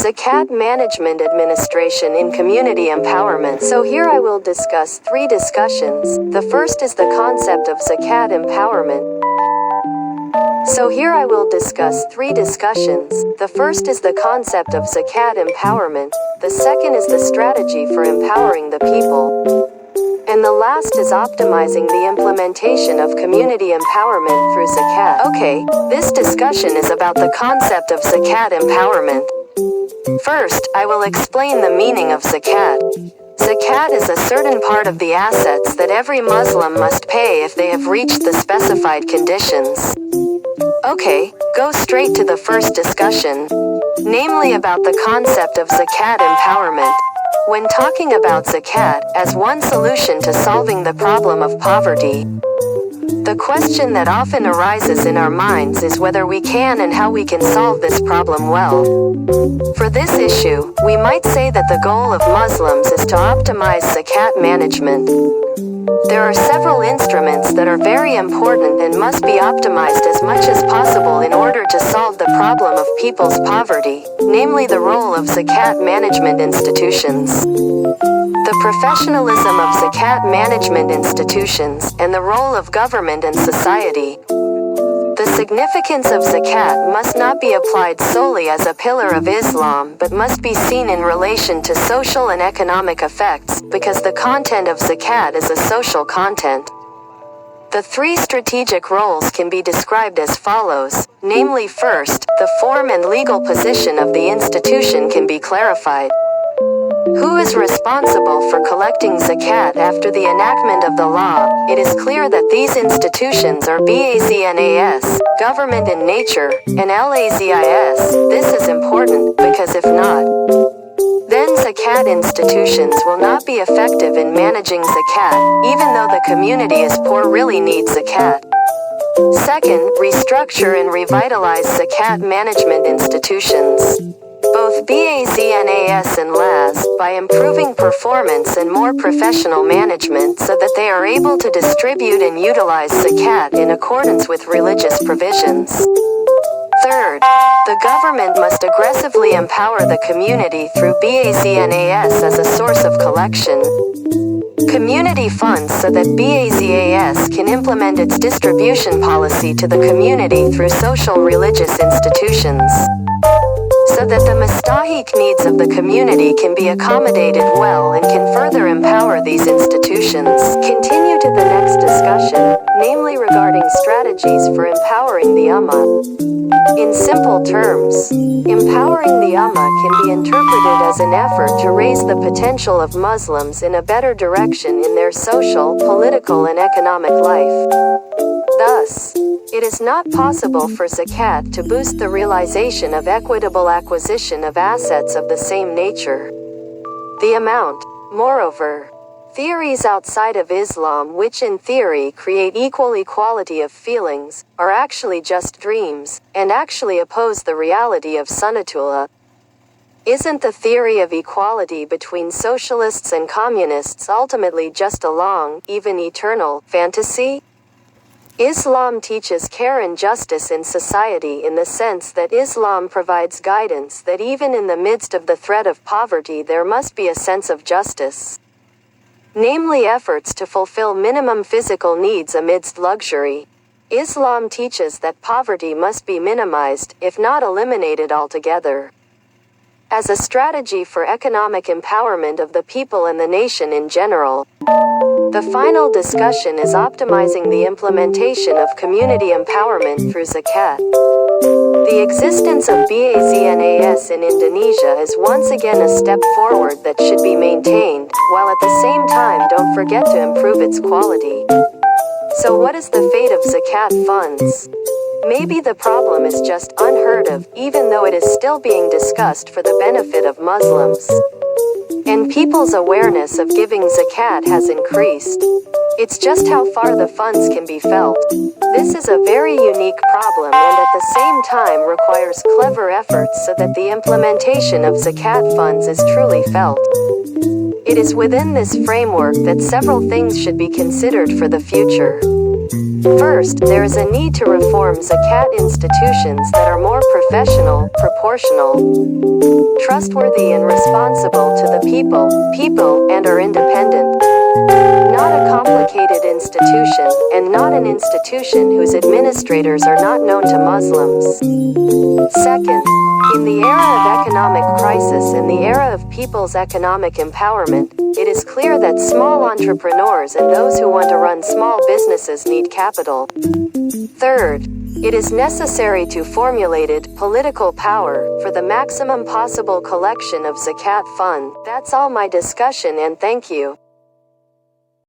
Zakat Management Administration in Community Empowerment. So here I will discuss 3 discussions. The first is the concept of Zakat empowerment. So here I will discuss 3 discussions. The first is the concept of Zakat empowerment. The second is the strategy for empowering the people. And the last is optimizing the implementation of community empowerment through Zakat. Okay, this discussion is about the concept of Zakat empowerment. First, I will explain the meaning of Zakat. Zakat is a certain part of the assets that every Muslim must pay if they have reached the specified conditions. Okay, go straight to the first discussion, namely about the concept of Zakat empowerment. When talking about Zakat as one solution to solving the problem of poverty, the question that often arises in our minds is whether we can and how we can solve this problem well. For this issue, we might say that the goal of Muslims is to optimize Zakat management. There are several instruments that are very important and must be optimized as much as possible in order to solve the problem of people's poverty, namely the role of Zakat management institutions, the professionalism of Zakat management institutions, and the role of government and society. The significance of Zakat must not be applied solely as a pillar of Islam but must be seen in relation to social and economic effects, because the content of Zakat is a social content. The 3 strategic roles can be described as follows, namely first, the form and legal position of the institution can be clarified. Who is responsible for collecting Zakat after the enactment of the law? It is clear that these institutions are BAZNAS, government in nature, and LAZIS. This is important, because if not, then Zakat institutions will not be effective in managing Zakat, even though the community is poor really needs Zakat. Second, restructure and revitalize Zakat management institutions, both BAZNAS and LAZ, by improving performance and more professional management so that they are able to distribute and utilize Zakat in accordance with religious provisions. Third, the government must aggressively empower the community through BAZNAS as a source of collection community funds so that BAZAS can implement its distribution policy to the community through social religious institutions, so that the mustahiq needs of the community can be accommodated well and can further empower these institutions. Continue to the next discussion, namely regarding strategies for empowering the Ummah. In simple terms, empowering the Ummah can be interpreted as an effort to raise the potential of Muslims in a better direction in their social, political, and economic life. Thus, it is not possible for Zakat to boost the realization of equitable acquisition of assets of the same nature. The amount, moreover, theories outside of Islam which in theory create equal equality of feelings, are actually just dreams, and actually oppose the reality of Sunnatullah. Isn't the theory of equality between socialists and communists ultimately just a long, even eternal, fantasy? Islam teaches care and justice in society in the sense that Islam provides guidance that even in the midst of the threat of poverty there must be a sense of justice, namely efforts to fulfill minimum physical needs amidst luxury. Islam teaches that poverty must be minimized, if not eliminated altogether, as a strategy for economic empowerment of the people and the nation in general. The final discussion is optimizing the implementation of community empowerment through Zakat. The existence of BAZNAS in Indonesia is once again a step forward that should be maintained, while at the same time don't forget to improve its quality. So what is the fate of Zakat funds? Maybe the problem is just unheard of, even though it is still being discussed for the benefit of Muslims, and people's awareness of giving Zakat has increased. It's just how far the funds can be felt. This is a very unique problem and at the same time requires clever efforts so that the implementation of Zakat funds is truly felt. It is within this framework that several things should be considered for the future. First, there is a need to reform Zakat institutions that are more professional, proportional, trustworthy and responsible to the people, and are independent. Not a complicated institution, and not an institution whose administrators are not known to Muslims. Second, in the era of economic crisis and the era of people's economic empowerment, it is clear that small entrepreneurs and those who want to run small businesses need capital. Third, it is necessary to formulate political power for the maximum possible collection of zakat fund. That's all my discussion, and thank you.